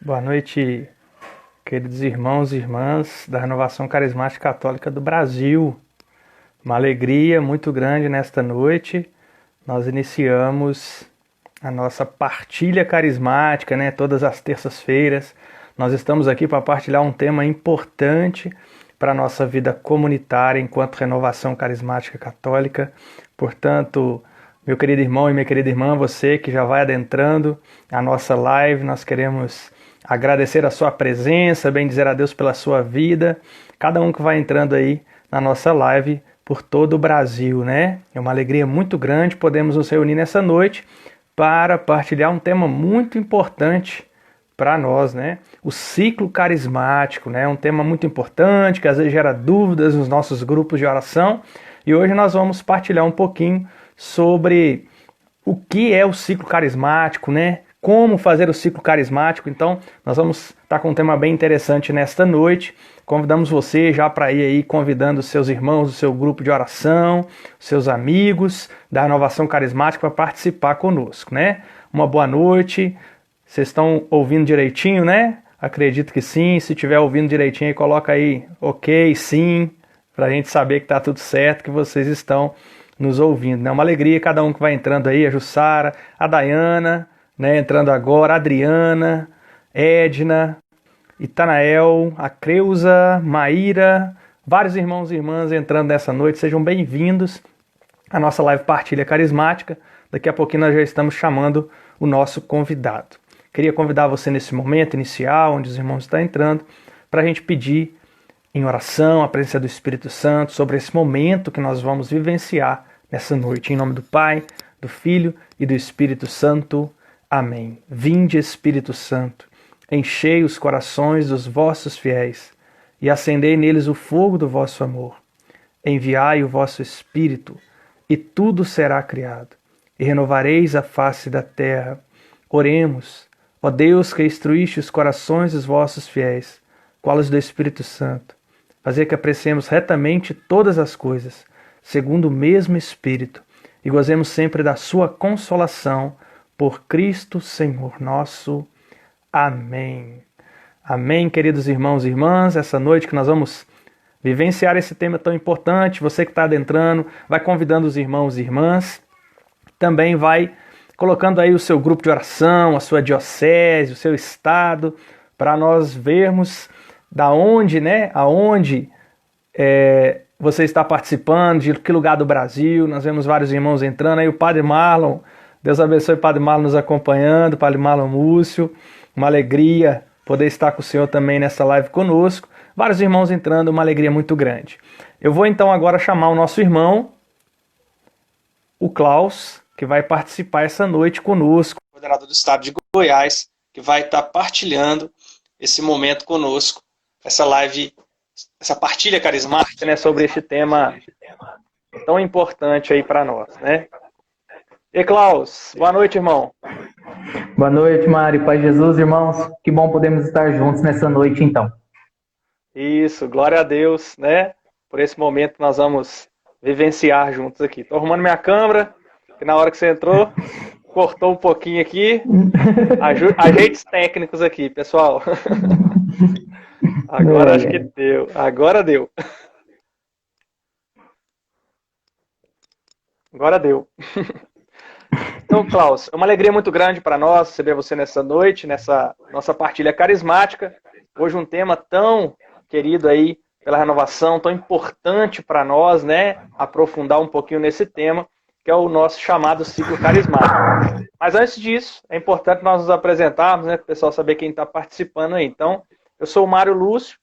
Boa noite, queridos irmãos e irmãs da Renovação Carismática Católica do Brasil. Uma alegria muito grande nesta noite. Nós iniciamos a nossa partilha carismática, né? Todas as terças-feiras. Nós estamos aqui para partilhar um tema importante para a nossa vida comunitária enquanto Renovação Carismática Católica. Portanto, meu querido irmão e minha querida irmã, você que já vai adentrando a nossa live, nós queremos agradecer a sua presença, bendizer a Deus pela sua vida, cada um que vai entrando aí na nossa live por todo o Brasil, né? É uma alegria muito grande podermos nos reunir nessa noite para partilhar um tema muito importante para nós, né? O ciclo carismático, né? Um tema muito importante que às vezes gera dúvidas nos nossos grupos de oração, e hoje nós vamos partilhar um pouquinho sobre o que é o ciclo carismático, né? Como fazer o ciclo carismático. Então, nós vamos estar com um tema bem interessante nesta noite. Convidamos você já para ir aí convidando os seus irmãos do seu grupo de oração, seus amigos da Renovação Carismática para participar conosco, né? Uma boa noite. Vocês estão ouvindo direitinho, né? Acredito que sim. Se estiver ouvindo direitinho, coloca aí ok, sim, para a gente saber que está tudo certo, que vocês estão nos ouvindo, né? Uma alegria cada um que vai entrando aí, a Jussara, a Dayana, né, entrando agora, a Adriana, Edna, Itanael, a Creuza, Maíra, vários irmãos e irmãs entrando nessa noite. Sejam bem-vindos à nossa live Partilha Carismática. Daqui a pouquinho nós já estamos chamando o nosso convidado. Queria convidar você nesse momento inicial, onde os irmãos estão entrando, para a gente pedir em oração a presença do Espírito Santo sobre esse momento que nós vamos vivenciar nessa noite. Em nome do Pai, do Filho e do Espírito Santo. Amém. Vinde, Espírito Santo, enchei os corações dos vossos fiéis e acendei neles o fogo do vosso amor. Enviai o vosso Espírito e tudo será criado, e renovareis a face da terra. Oremos, ó Deus que instruíste os corações dos vossos fiéis, qual os do Espírito Santo, fazer que apreciemos retamente todas as coisas, segundo o mesmo Espírito, e gozemos sempre da sua consolação, por Cristo Senhor nosso. Amém. Amém, queridos irmãos e irmãs. Essa noite que nós vamos vivenciar esse tema tão importante, você que está adentrando, vai convidando os irmãos e irmãs, também vai colocando aí o seu grupo de oração, a sua diocese, o seu estado, para nós vermos da onde, né, aonde você está participando, de que lugar do Brasil. Nós vemos vários irmãos entrando aí, o Padre Marlon. Deus abençoe o Padre Marlon nos acompanhando, Padre Marlon Múcio. Uma alegria poder estar com o Senhor também nessa live conosco. Vários irmãos entrando, uma alegria muito grande. Eu vou então agora chamar o nosso irmão, o Klaus, que vai participar essa noite conosco. Coordenador do Estado de Goiás, que vai estar partilhando esse momento conosco, essa live, essa partilha carismática, né, sobre este tema tão importante aí para nós, né? E Klaus, boa noite, irmão. Boa noite, Mário. Pai Jesus, irmãos. Que bom podermos estar juntos nessa noite, então. Isso, glória a Deus, né? Por esse momento que nós vamos vivenciar juntos aqui. Estou arrumando minha câmera, que na hora que você entrou, cortou um pouquinho aqui. Ajeitos técnicos aqui, pessoal. Agora acho que deu. Agora deu. Agora deu. Então, Klaus, é uma alegria muito grande para nós receber você nessa noite, nessa nossa partilha carismática. Hoje um tema tão querido aí pela renovação, tão importante para nós, né? Aprofundar um pouquinho nesse tema, que é o nosso chamado ciclo carismático. Mas antes disso, é importante nós nos apresentarmos, né? Para o pessoal saber quem está participando aí. Então, eu sou o Mário Lúcio,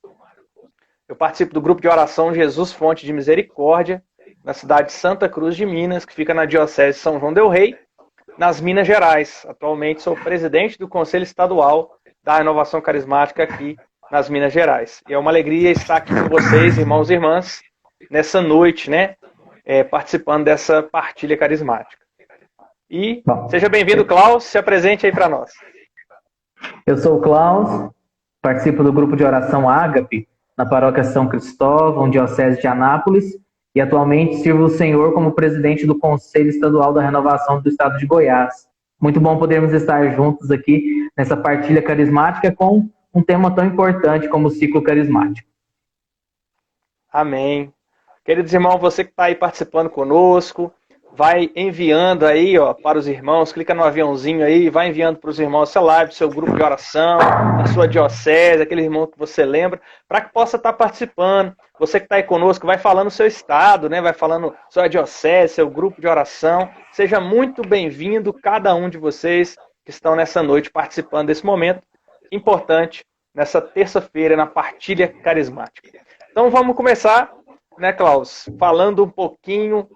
eu participo do grupo de oração Jesus Fonte de Misericórdia, na cidade de Santa Cruz de Minas, que fica na Diocese de São João del Rei, nas Minas Gerais. Atualmente sou presidente do Conselho Estadual da Renovação Carismática aqui nas Minas Gerais. E é uma alegria estar aqui com vocês, irmãos e irmãs, nessa noite, né, participando dessa partilha carismática. E seja bem-vindo, Klaus, se apresente aí para nós. Eu sou o Klaus, participo do grupo de oração Ágape, na paróquia São Cristóvão, Diocese de Anápolis, e atualmente sirvo o Senhor como presidente do Conselho Estadual da Renovação do Estado de Goiás. Muito bom podermos estar juntos aqui nessa partilha carismática com um tema tão importante como o ciclo carismático. Amém. Queridos irmãos, você que está aí participando conosco, vai enviando aí, ó, para os irmãos, clica no aviãozinho aí, vai enviando para os irmãos essa live, seu grupo de oração, a sua diocese, aquele irmão que você lembra, para que possa estar participando. Você que está aí conosco, vai falando o seu estado, né? Vai falando sua diocese, seu grupo de oração. Seja muito bem-vindo, cada um de vocês que estão nessa noite participando desse momento importante, nessa terça-feira, na partilha carismática. Então vamos começar, né, Klaus, falando um pouquinho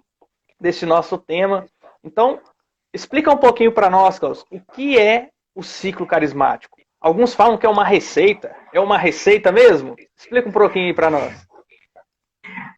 desse nosso tema. Então, explica um pouquinho para nós, Klaus, o que é o ciclo carismático? Alguns falam que é uma receita. É uma receita mesmo? Explica um pouquinho aí para nós.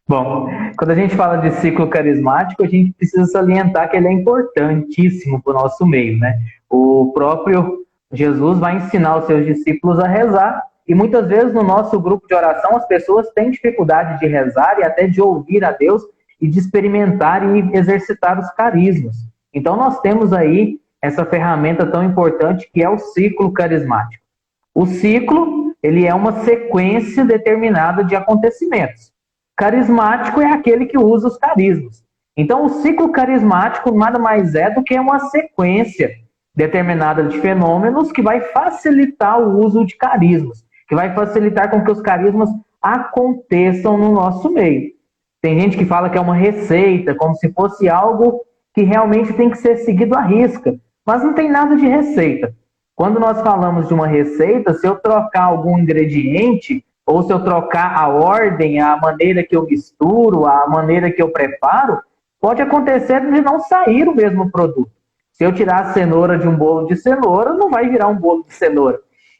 Bom, quando a gente fala de ciclo carismático, a gente precisa salientar que ele é importantíssimo para o nosso meio, né? O próprio Jesus vai ensinar os seus discípulos a rezar, e muitas vezes no nosso grupo de oração as pessoas têm dificuldade de rezar e até de ouvir a Deus e de experimentar e exercitar os carismas. Então nós temos aí essa ferramenta tão importante que é o ciclo carismático. O ciclo, ele é uma sequência determinada de acontecimentos. Carismático é aquele que usa os carismas. Então o ciclo carismático nada mais é do que uma sequência determinada de fenômenos que vai facilitar o uso de carismas, que vai facilitar com que os carismas aconteçam no nosso meio. Tem gente que fala que é uma receita, como se fosse algo que realmente tem que ser seguido à risca, mas não tem nada de receita. Quando nós falamos de uma receita, se eu trocar algum ingrediente, ou se eu trocar a ordem, a maneira que eu misturo, a maneira que eu preparo, pode acontecer de não sair o mesmo produto. Se eu tirar a cenoura de um bolo de cenoura, não vai virar um bolo de cenoura.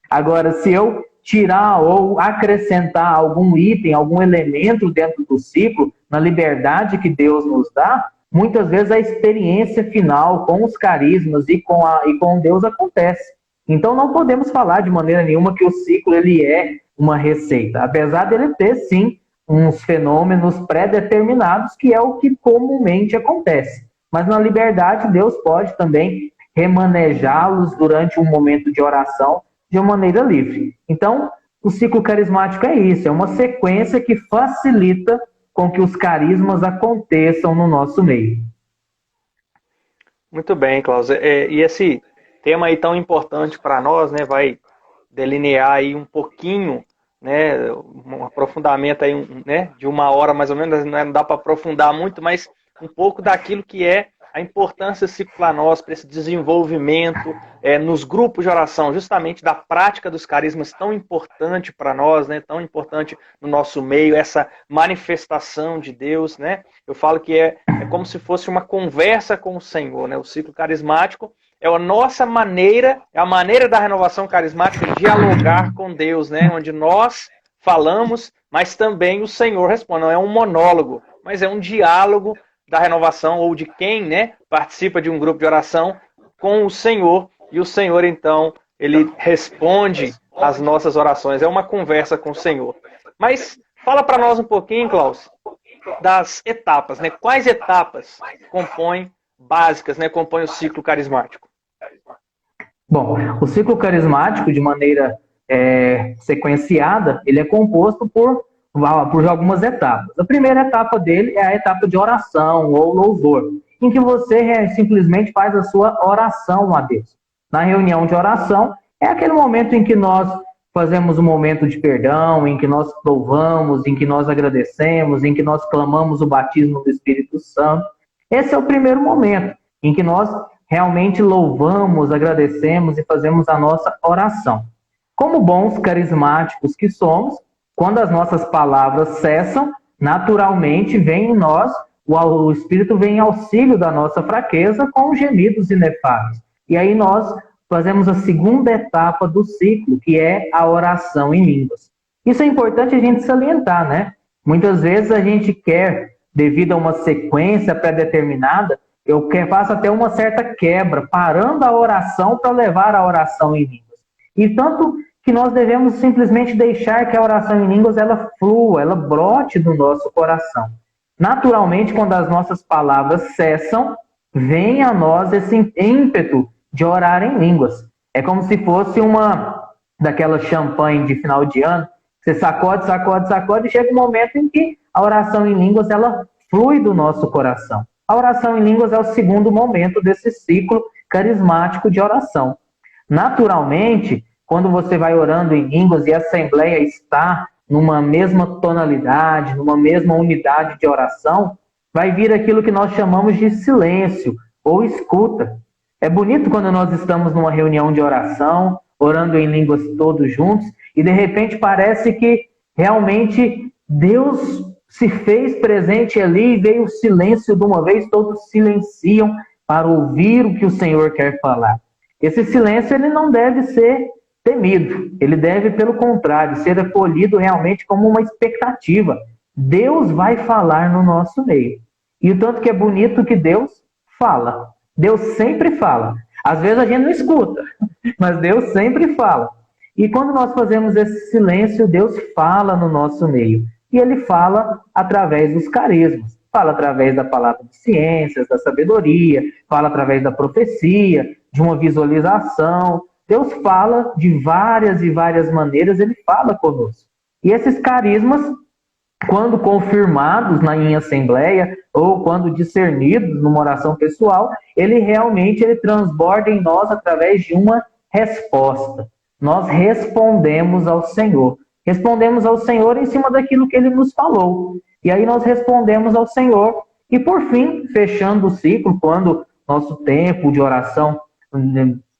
Agora, se eu tirar ou acrescentar algum item, algum elemento dentro do ciclo, na liberdade que Deus nos dá, muitas vezes a experiência final com os carismas e com Deus acontece. Então não podemos falar de maneira nenhuma que o ciclo ele é uma receita, apesar dele ter sim uns fenômenos pré-determinados, que é o que comumente acontece. Mas na liberdade Deus pode também remanejá-los durante um momento de oração de uma maneira livre. Então, o ciclo carismático é isso, é uma sequência que facilita com que os carismas aconteçam no nosso meio. Muito bem, Klaus. E esse tema aí tão importante para nós, né, vai delinear aí um pouquinho, né, um aprofundamento aí, né, de uma hora mais ou menos, não dá para aprofundar muito, mas um pouco daquilo que é a importância desse ciclo para nós, para esse desenvolvimento nos grupos de oração, justamente da prática dos carismas tão importante para nós, né, tão importante no nosso meio, essa manifestação de Deus, né? Eu falo que é como se fosse uma conversa com o Senhor, né? O ciclo carismático é a nossa maneira, é a maneira da renovação carismática de dialogar com Deus, né? Onde nós falamos, mas também o Senhor responde. Não é um monólogo, mas é um diálogo da renovação ou de quem, né, participa de um grupo de oração com o Senhor, e o Senhor, então, ele responde às nossas orações. É uma conversa com o Senhor. Mas fala para nós um pouquinho, Klaus, das etapas, né? Quais etapas compõem, básicas, né, compõem o ciclo carismático? Bom, o ciclo carismático, de maneira sequenciada, ele é composto por algumas etapas. A primeira etapa dele é a etapa de oração ou louvor, em que você simplesmente faz a sua oração a Deus. Na reunião de oração, é aquele momento em que nós fazemos um momento de perdão, em que nós louvamos, em que nós agradecemos, em que nós clamamos o batismo do Espírito Santo. Esse é o primeiro momento em que nós realmente louvamos, agradecemos e fazemos a nossa oração. Como bons carismáticos que somos, quando as nossas palavras cessam, naturalmente vem em nós, o Espírito vem em auxílio da nossa fraqueza com gemidos inefáveis. E aí nós fazemos a segunda etapa do ciclo, que é a oração em línguas. Isso é importante a gente salientar, né? Muitas vezes a gente quer, devido a uma sequência pré-determinada, eu faço até uma certa quebra, parando a oração para levar a oração em línguas. E tanto que nós devemos simplesmente deixar que a oração em línguas ela flua, ela brote do nosso coração. Naturalmente, quando as nossas palavras cessam, vem a nós esse ímpeto de orar em línguas. É como se fosse uma daquela champanhe de final de ano. Você sacode, sacode, sacode, e chega um momento em que a oração em línguas ela flui do nosso coração. A oração em línguas é o segundo momento desse ciclo carismático de oração. Naturalmente, quando você vai orando em línguas e a assembleia está numa mesma tonalidade, numa mesma unidade de oração, vai vir aquilo que nós chamamos de silêncio ou escuta. É bonito quando nós estamos numa reunião de oração, orando em línguas todos juntos, e de repente parece que realmente Deus se fez presente ali e veio o silêncio de uma vez, todos silenciam para ouvir o que o Senhor quer falar. Esse silêncio ele não deve ser temido, ele deve, pelo contrário, ser acolhido realmente como uma expectativa. Deus vai falar no nosso meio. E o tanto que é bonito que Deus fala. Deus sempre fala. Às vezes a gente não escuta, mas Deus sempre fala. E quando nós fazemos esse silêncio, Deus fala no nosso meio. E Ele fala através dos carismas. Fala através da palavra de ciências, da sabedoria, fala através da profecia, de uma visualização. Deus fala de várias e várias maneiras, Ele fala conosco. E esses carismas, quando confirmados em assembleia ou quando discernidos numa oração pessoal, ele transborda em nós através de uma resposta. Nós respondemos ao Senhor. Respondemos ao Senhor em cima daquilo que Ele nos falou. E aí nós respondemos ao Senhor. E por fim, fechando o ciclo, quando nosso tempo de oração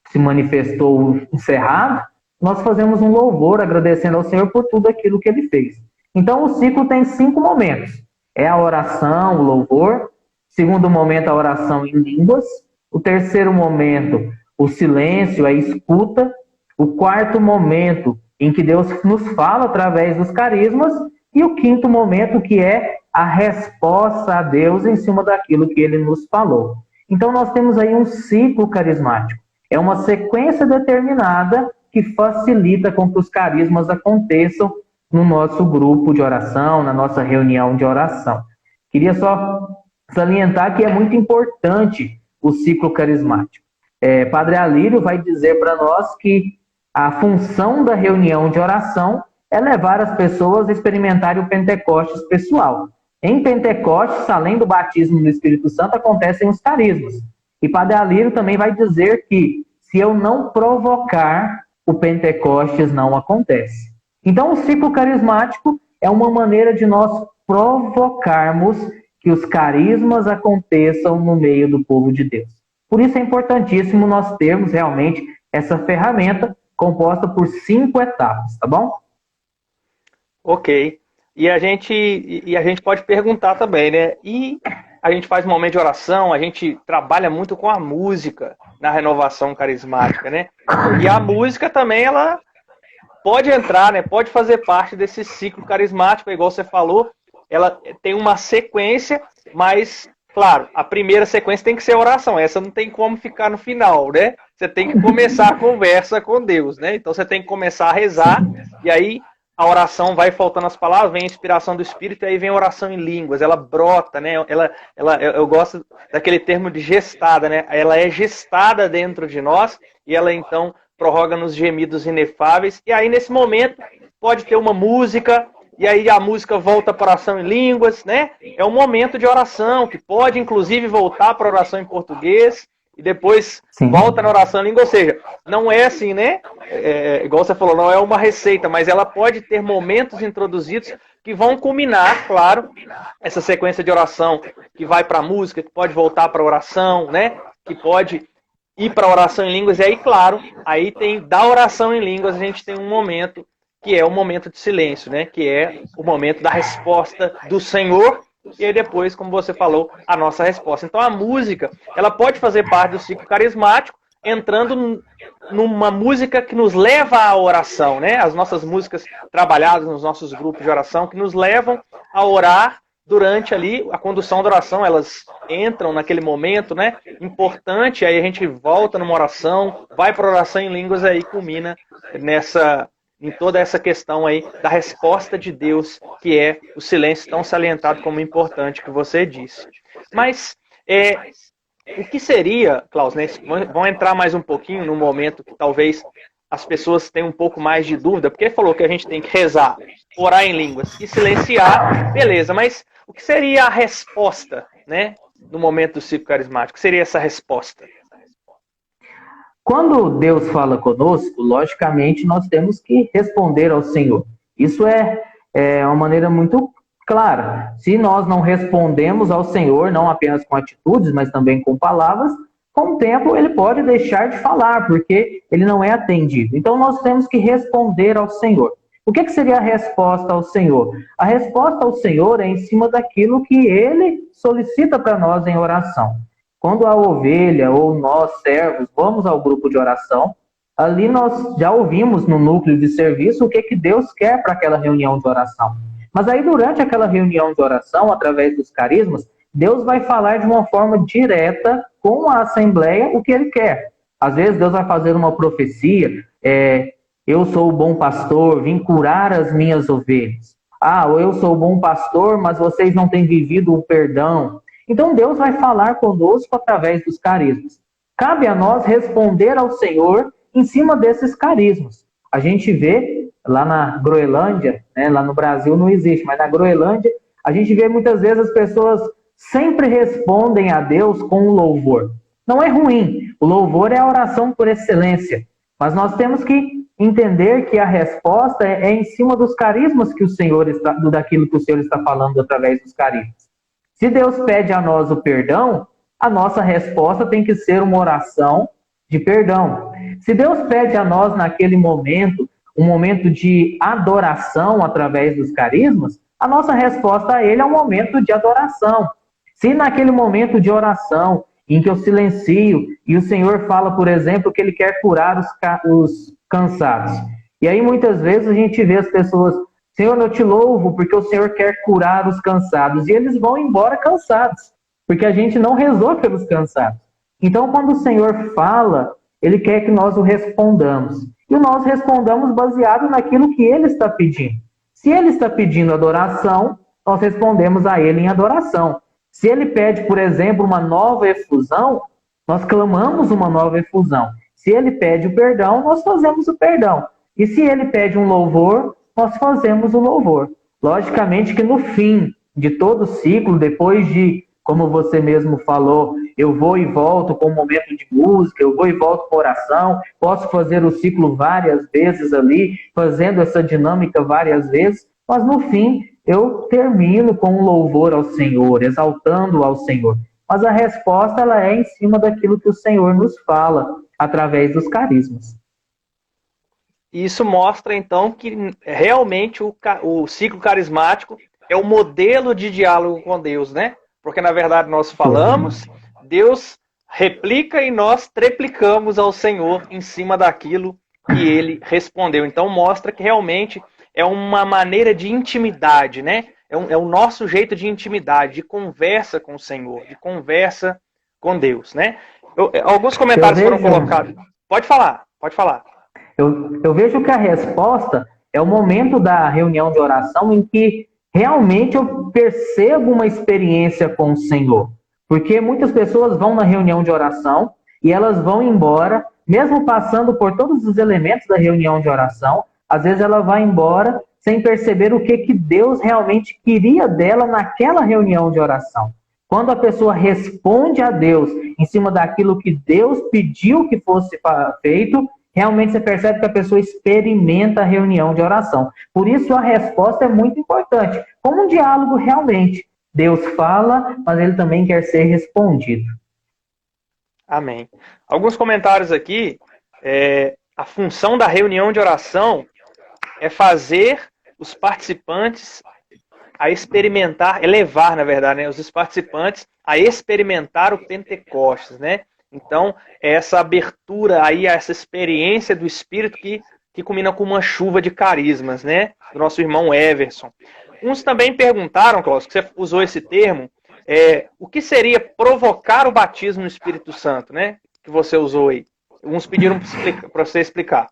se manifestou encerrado, nós fazemos um louvor agradecendo ao Senhor por tudo aquilo que Ele fez. Então o ciclo tem 5 momentos. É a oração, o louvor. Segundo momento, a oração em línguas. O terceiro momento, o silêncio, a escuta. O quarto momento, em que Deus nos fala através dos carismas. E o quinto momento, que é a resposta a Deus em cima daquilo que Ele nos falou. Então nós temos aí um ciclo carismático. É uma sequência determinada que facilita com que os carismas aconteçam no nosso grupo de oração, na nossa reunião de oração. Queria só salientar que é muito importante o ciclo carismático. Padre Alírio vai dizer para nós que a função da reunião de oração é levar as pessoas a experimentarem o Pentecostes pessoal. Em Pentecostes, além do batismo do Espírito Santo, acontecem os carismas. E Padre Alírio também vai dizer que se eu não provocar, o Pentecostes não acontece. Então, o ciclo carismático é uma maneira de nós provocarmos que os carismas aconteçam no meio do povo de Deus. Por isso é importantíssimo nós termos realmente essa ferramenta composta por 5 etapas, tá bom? Ok. E a gente pode perguntar também, né? E a gente faz um momento de oração, a gente trabalha muito com a música na renovação carismática, né? E a música também, ela pode entrar, né? Pode fazer parte desse ciclo carismático, igual você falou. Ela tem uma sequência, mas, claro, a primeira sequência tem que ser a oração. Essa não tem como ficar no final, né? Você tem que começar a conversa com Deus, né? Então você tem que começar a rezar, e aí a oração vai faltando as palavras, vem a inspiração do Espírito, e aí vem a oração em línguas, ela brota, né? Eu gosto daquele termo de gestada, né? Ela é gestada dentro de nós, e ela então prorroga nos gemidos inefáveis, e aí nesse momento pode ter uma música, e aí a música volta para a oração em línguas, né? É um momento de oração, que pode inclusive voltar para a oração em português, e depois Sim. volta na oração em língua, ou seja, não é assim, né? Igual você falou, não é uma receita, mas ela pode ter momentos introduzidos que vão culminar, claro, essa sequência de oração que vai para a música, que pode voltar para a oração, né? Que pode ir para a oração em línguas, e aí, claro, aí tem da oração em línguas, a gente tem um momento que é o momento de silêncio, né? Que é o momento da resposta do Senhor, e aí depois, como você falou, a nossa resposta. Então a música, ela pode fazer parte do ciclo carismático, entrando numa música que nos leva à oração, né? As nossas músicas trabalhadas nos nossos grupos de oração, que nos levam a orar durante ali a condução da oração, elas entram naquele momento, né? Importante, aí a gente volta numa oração, vai para a oração em línguas, aí culmina em toda essa questão aí da resposta de Deus, que é o silêncio tão salientado como importante que você disse. Mas o que seria, Klaus, né? Vamos entrar mais um pouquinho no momento que talvez as pessoas tenham um pouco mais de dúvida, porque ele falou que a gente tem que rezar, orar em línguas e silenciar, beleza, mas o que seria a resposta, né, no momento do ciclo carismático? O que seria essa resposta? Quando Deus fala conosco, logicamente nós temos que responder ao Senhor. Isso é uma maneira muito clara. Se nós não respondemos ao Senhor, não apenas com atitudes, mas também com palavras, com o tempo ele pode deixar de falar, porque ele não é atendido. Então nós temos que responder ao Senhor. O que seria a resposta ao Senhor? A resposta ao Senhor é em cima daquilo que ele solicita para nós em oração. Quando a ovelha ou nós, servos, vamos ao grupo de oração, ali nós já ouvimos no núcleo de serviço o que Deus quer para aquela reunião de oração. Mas aí durante aquela reunião de oração, através dos carismas, Deus vai falar de uma forma direta com a assembleia o que ele quer. Às vezes Deus vai fazer uma profecia, eu sou o bom pastor, vim curar as minhas ovelhas. Ou eu sou o bom pastor, mas vocês não têm vivido o perdão. Então Deus vai falar conosco através dos carismas. Cabe a nós responder ao Senhor em cima desses carismas. A gente vê lá na Groenlândia, né, lá no Brasil não existe, mas na Groenlândia, a gente vê muitas vezes as pessoas sempre respondem a Deus com um louvor. Não é ruim, o louvor é a oração por excelência, mas nós temos que entender que a resposta é em cima dos carismas que o Senhor está, daquilo que o Senhor está falando através dos carismas. Se Deus pede a nós o perdão, a nossa resposta tem que ser uma oração de perdão. Se Deus pede a nós naquele momento, um momento de adoração através dos carismas, a nossa resposta a ele é um momento de adoração. Se naquele momento de oração, em que eu silencio, e o Senhor fala, por exemplo, que ele quer curar os cansados. E aí muitas vezes a gente vê as pessoas, Senhor, eu te louvo porque o Senhor quer curar os cansados. E eles vão embora cansados, porque a gente não rezou pelos cansados. Então, quando o Senhor fala, ele quer que nós o respondamos. E nós respondamos baseado naquilo que ele está pedindo. Se ele está pedindo adoração, nós respondemos a ele em adoração. Se ele pede, por exemplo, uma nova efusão, nós clamamos uma nova efusão. Se ele pede o perdão, nós fazemos o perdão. E se ele pede um louvor, nós fazemos o louvor. Logicamente que no fim de todo o ciclo, depois de, como você mesmo falou, eu vou e volto com um momento de música, eu vou e volto com oração, posso fazer o ciclo várias vezes ali, fazendo essa dinâmica várias vezes, mas no fim eu termino com um louvor ao Senhor, exaltando ao Senhor. Mas a resposta ela é em cima daquilo que o Senhor nos fala, através dos carismas. Isso mostra, então, que realmente o ciclo carismático é o modelo de diálogo com Deus, né? Porque, na verdade, nós falamos, Deus replica e nós triplicamos ao Senhor em cima daquilo que ele respondeu. Então, mostra que realmente é uma maneira de intimidade, né? É o nosso jeito de intimidade, de conversa com o Senhor, de conversa com Deus, né? Alguns comentários foram colocados. Pode falar, pode falar. Eu vejo que a resposta é o momento da reunião de oração em que realmente eu percebo uma experiência com o Senhor. Porque muitas pessoas vão na reunião de oração e elas vão embora, mesmo passando por todos os elementos da reunião de oração, às vezes ela vai embora sem perceber o que Deus realmente queria dela naquela reunião de oração. Quando a pessoa responde a Deus em cima daquilo que Deus pediu que fosse feito, realmente você percebe que a pessoa experimenta a reunião de oração. Por isso a resposta é muito importante. Como um diálogo realmente. Deus fala, mas ele também quer ser respondido. Amém. Alguns comentários aqui. A função da reunião de oração é fazer os participantes a experimentar, levar, na verdade, né, os participantes a experimentar o Pentecostes, né? Então, essa abertura aí, essa experiência do Espírito que culmina com uma chuva de carismas, né? Do nosso irmão Everson. Uns também perguntaram, Klaus, que você usou esse termo, o que seria provocar o batismo no Espírito Santo, né? Que você usou aí. Uns pediram para você explicar.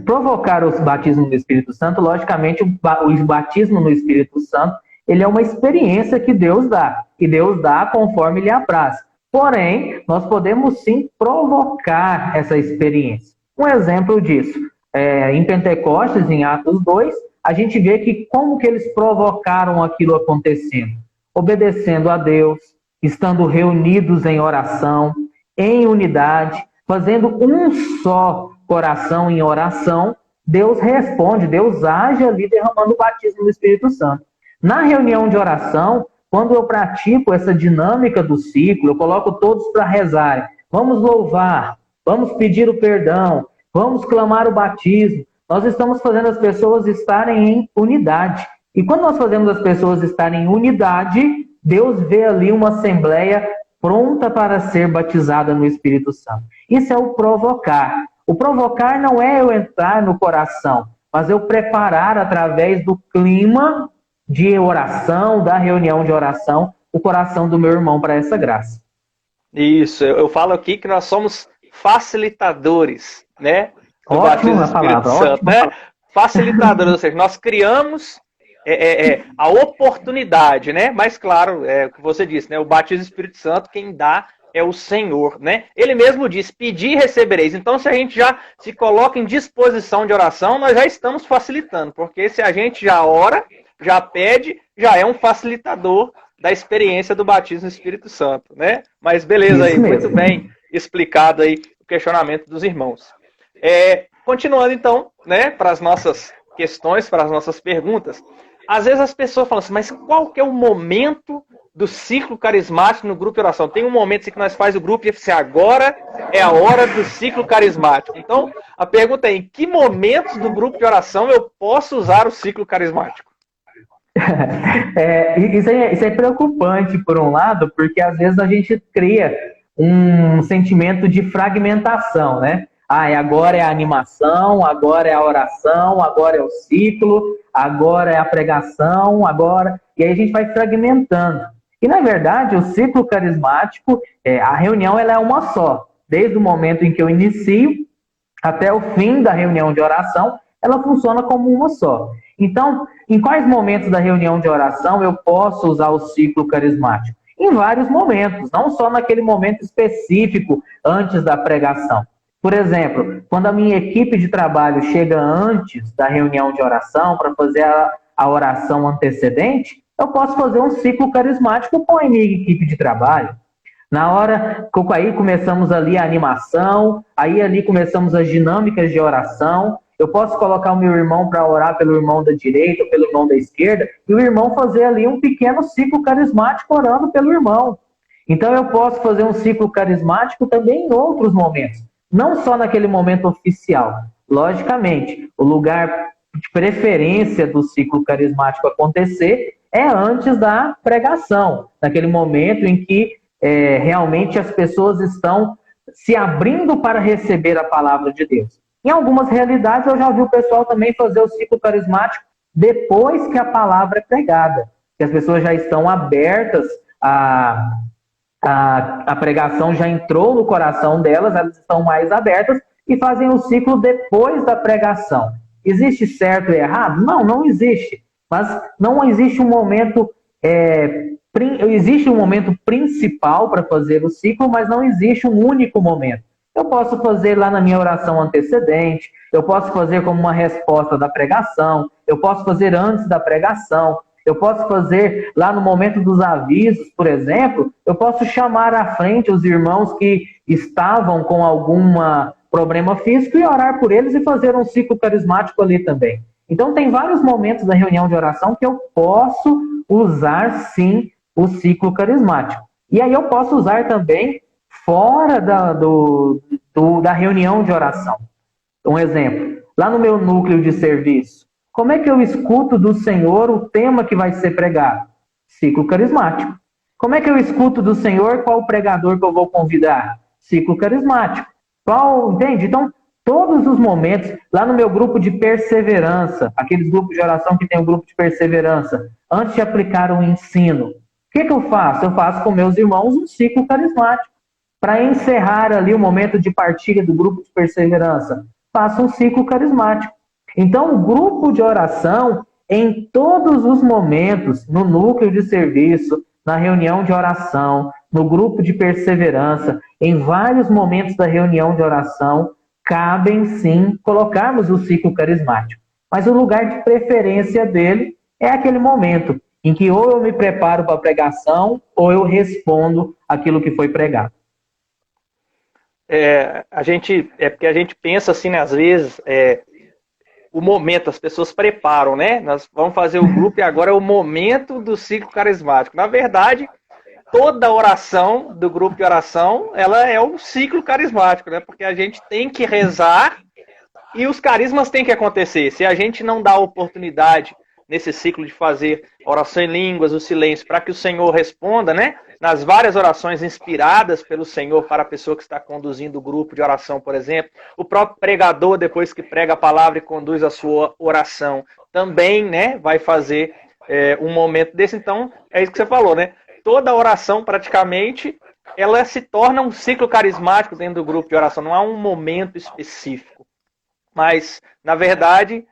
Provocar os batismos no Espírito Santo, logicamente, o batismo no Espírito Santo, ele é uma experiência que Deus dá, e Deus dá conforme lhe apraz. Porém, nós podemos sim provocar essa experiência. Um exemplo disso, em Pentecostes, em Atos 2, a gente vê que como que eles provocaram aquilo acontecendo? Obedecendo a Deus, estando reunidos em oração, em unidade, fazendo um só coração em oração, Deus responde, Deus age ali derramando o batismo do Espírito Santo. Na reunião de oração, quando eu pratico essa dinâmica do ciclo, eu coloco todos para rezarem. Vamos louvar, vamos pedir o perdão, vamos clamar o batismo. Nós estamos fazendo as pessoas estarem em unidade. E quando nós fazemos as pessoas estarem em unidade, Deus vê ali uma assembleia pronta para ser batizada no Espírito Santo. Isso é o provocar. O provocar não é eu entrar no coração, mas eu preparar através do clima de oração, da reunião de oração, o coração do meu irmão para essa graça. Isso, eu falo aqui que nós somos facilitadores, né? Do Ótima batismo do Espírito palavra, Santo, ótima né? palavra. Facilitadores, ou seja, nós criamos a oportunidade, né? Mas claro, o que você disse, né? O batismo do Espírito Santo, quem dá é o Senhor, né? Ele mesmo diz, pedir e recebereis. Então, se a gente já se coloca em disposição de oração, nós já estamos facilitando, porque se a gente já ora, já pede, já é um facilitador da experiência do batismo do Espírito Santo, né? Mas beleza aí, muito bem explicado aí o questionamento dos irmãos. Continuando então, né, para as nossas questões, para as nossas perguntas. Às vezes as pessoas falam assim, mas qual que é o momento do ciclo carismático no grupo de oração? Tem um momento assim, que nós faz o grupo e assim, agora é a hora do ciclo carismático. Então, a pergunta é, em que momentos do grupo de oração eu posso usar o ciclo carismático? Isso é preocupante, por um lado, porque às vezes a gente cria um sentimento de fragmentação, né? Agora é a animação, agora é a oração, agora é o ciclo, agora é a pregação, agora... E aí a gente vai fragmentando. E, na verdade, o ciclo carismático, a reunião ela é uma só. Desde o momento em que eu inicio até o fim da reunião de oração, ela funciona como uma só. Então, em quais momentos da reunião de oração eu posso usar o ciclo carismático? Em vários momentos, não só naquele momento específico antes da pregação. Por exemplo, quando a minha equipe de trabalho chega antes da reunião de oração para fazer a oração antecedente, eu posso fazer um ciclo carismático com a minha equipe de trabalho. Na hora, aí começamos ali a animação, aí ali começamos as dinâmicas de oração. Eu posso colocar o meu irmão para orar pelo irmão da direita ou pelo irmão da esquerda, e o irmão fazer ali um pequeno ciclo carismático orando pelo irmão. Então eu posso fazer um ciclo carismático também em outros momentos, não só naquele momento oficial. Logicamente, o lugar de preferência do ciclo carismático acontecer é antes da pregação, naquele momento em que realmente as pessoas estão se abrindo para receber a palavra de Deus. Em algumas realidades, eu já vi o pessoal também fazer o ciclo carismático depois que a palavra é pregada, que as pessoas já estão abertas, a pregação já entrou no coração delas, elas estão mais abertas e fazem o ciclo depois da pregação. Existe certo e errado? Não, não existe. Mas não existe um momento... existe um momento principal para fazer o ciclo, mas não existe um único momento. Eu posso fazer lá na minha oração antecedente, eu posso fazer como uma resposta da pregação, eu posso fazer antes da pregação, eu posso fazer lá no momento dos avisos, por exemplo, eu posso chamar à frente os irmãos que estavam com algum problema físico e orar por eles e fazer um ciclo carismático ali também. Então tem vários momentos da reunião de oração que eu posso usar sim o ciclo carismático. E aí eu posso usar também fora da reunião de oração. Um exemplo, lá no meu núcleo de serviço, como é que eu escuto do Senhor o tema que vai ser pregado? Ciclo carismático. Como é que eu escuto do Senhor qual o pregador que eu vou convidar? Ciclo carismático. Entende? Então, todos os momentos, lá no meu grupo de perseverança, aqueles grupos de oração que tem um grupo de perseverança, antes de aplicar o ensino, o que eu faço? Eu faço com meus irmãos um ciclo carismático. Para encerrar ali o momento de partilha do grupo de perseverança, faço um ciclo carismático. Então, o grupo de oração, em todos os momentos, no núcleo de serviço, na reunião de oração, no grupo de perseverança, em vários momentos da reunião de oração, cabem sim colocarmos o ciclo carismático. Mas o lugar de preferência dele é aquele momento em que ou eu me preparo para a pregação ou eu respondo aquilo que foi pregado. Porque a gente pensa assim, né, às vezes, o momento, as pessoas preparam, né? Nós vamos fazer o grupo e agora é o momento do ciclo carismático. Na verdade, toda oração do grupo de oração, ela é um ciclo carismático, né? Porque a gente tem que rezar e os carismas têm que acontecer. Se a gente não dá a oportunidade nesse ciclo de fazer oração em línguas, o silêncio, para que o Senhor responda, né? Nas várias orações inspiradas pelo Senhor para a pessoa que está conduzindo o grupo de oração, por exemplo. O próprio pregador, depois que prega a palavra e conduz a sua oração, também, né, vai fazer um momento desse. Então, é isso que você falou, né? Toda oração, praticamente, ela se torna um ciclo carismático dentro do grupo de oração. Não há um momento específico. Mas, na verdade,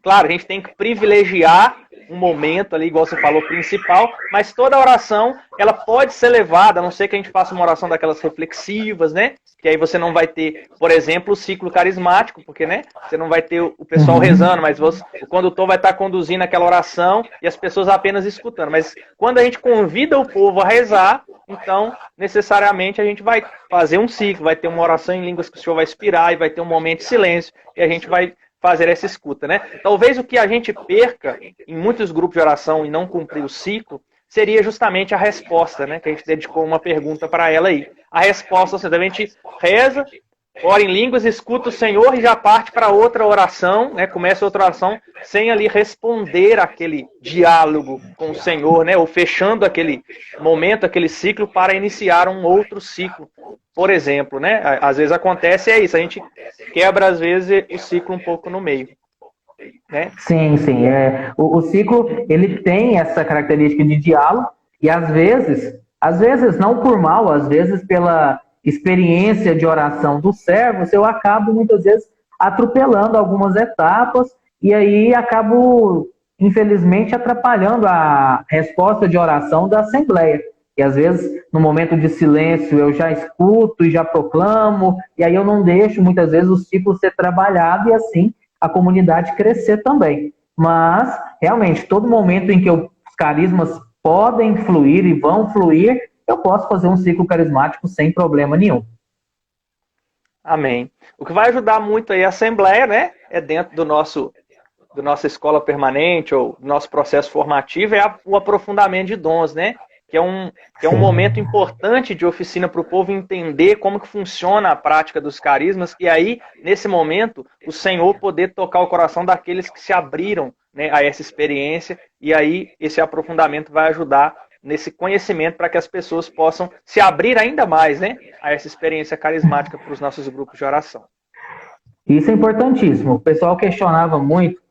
claro, a gente tem que privilegiar um momento ali, igual você falou, principal, mas toda oração, ela pode ser levada, a não ser que a gente faça uma oração daquelas reflexivas, né? Que aí você não vai ter, por exemplo, o ciclo carismático, porque, né? Você não vai ter o pessoal rezando, mas o condutor vai estar conduzindo aquela oração e as pessoas apenas escutando. Mas quando a gente convida o povo a rezar, então, necessariamente, a gente vai fazer um ciclo, vai ter uma oração em línguas que o Senhor vai inspirar e vai ter um momento de silêncio e a gente vai fazer essa escuta, né? Talvez o que a gente perca em muitos grupos de oração e não cumprir o ciclo seria justamente a resposta, né? Que a gente dedicou uma pergunta para ela aí. A resposta, ou seja, a gente reza, ora em línguas, escuta o Senhor e já parte para outra oração, né? Começa outra oração sem ali responder aquele diálogo com o Senhor, né? Ou fechando aquele momento, aquele ciclo para iniciar um outro ciclo. Por exemplo, né? Às vezes acontece isso, a gente quebra às vezes o ciclo um pouco no meio, né? Sim, sim. O ciclo ele tem essa característica de diálogo e às vezes não por mal, às vezes pela experiência de oração dos servos, eu acabo muitas vezes atropelando algumas etapas e aí acabo, infelizmente, atrapalhando a resposta de oração da Assembleia. E às vezes, no momento de silêncio, eu já escuto e já proclamo, e aí eu não deixo, muitas vezes, o ciclo ser trabalhado e assim a comunidade crescer também. Mas, realmente, todo momento em que os carismas podem fluir e vão fluir, eu posso fazer um ciclo carismático sem problema nenhum. Amém. O que vai ajudar muito aí a Assembleia, né? É dentro do nossa escola permanente ou do nosso processo formativo, o aprofundamento de dons, né? Que é um momento importante de oficina para o povo entender como que funciona a prática dos carismas e aí, nesse momento, o Senhor poder tocar o coração daqueles que se abriram, né, a essa experiência e aí esse aprofundamento vai ajudar nesse conhecimento para que as pessoas possam se abrir ainda mais, né, a essa experiência carismática para os nossos grupos de oração. Isso é importantíssimo. O pessoal questionava muito,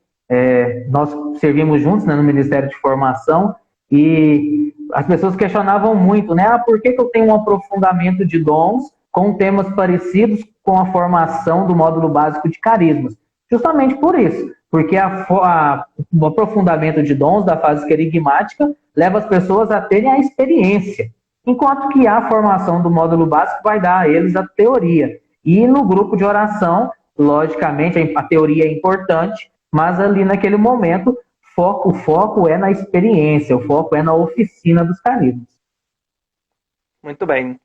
nós servimos juntos, né, no Ministério de Formação, e as pessoas questionavam muito, né? Por que eu tenho um aprofundamento de dons com temas parecidos com a formação do módulo básico de carismas? Justamente por isso, porque o aprofundamento de dons da fase querigmática leva as pessoas a terem a experiência, enquanto que a formação do módulo básico vai dar a eles a teoria. E no grupo de oração, logicamente, a teoria é importante, mas ali naquele momento o foco é na experiência, o foco é na oficina dos carismas. Muito bem.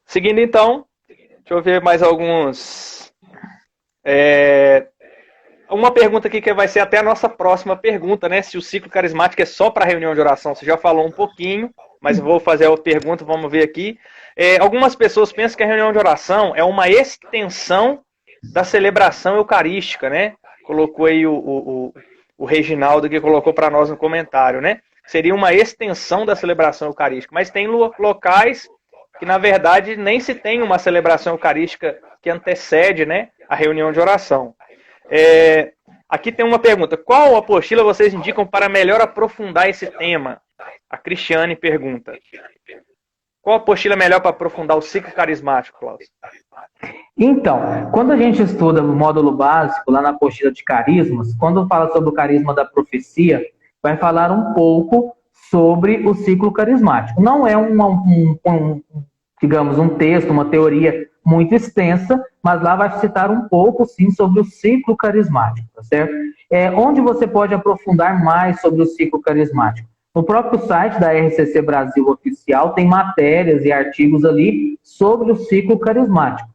Seguindo então, deixa eu ver mais alguns. Uma pergunta aqui que vai ser até a nossa próxima pergunta, né? Se o ciclo carismático é só para reunião de oração. Você já falou um pouquinho, mas eu vou fazer a pergunta, vamos ver aqui. Algumas pessoas pensam que a reunião de oração é uma extensão da celebração eucarística, né? Colocou aí o Reginaldo que colocou para nós no comentário, né? Seria uma extensão da celebração eucarística. Mas tem locais que, na verdade, nem se tem uma celebração eucarística que antecede, né, a reunião de oração. Aqui tem uma pergunta. Qual apostila vocês indicam para melhor aprofundar esse tema? A Cristiane pergunta. Qual apostila melhor para aprofundar o ciclo carismático, Klaus? Então, quando a gente estuda o módulo básico, lá na apostila de carismas, quando fala sobre o carisma da profecia, vai falar um pouco sobre o ciclo carismático. Não é digamos, um texto, uma teoria muito extensa, mas lá vai citar um pouco, sim, sobre o ciclo carismático, tá certo? Onde você pode aprofundar mais sobre o ciclo carismático? No próprio site da RCC Brasil Oficial tem matérias e artigos ali sobre o ciclo carismático.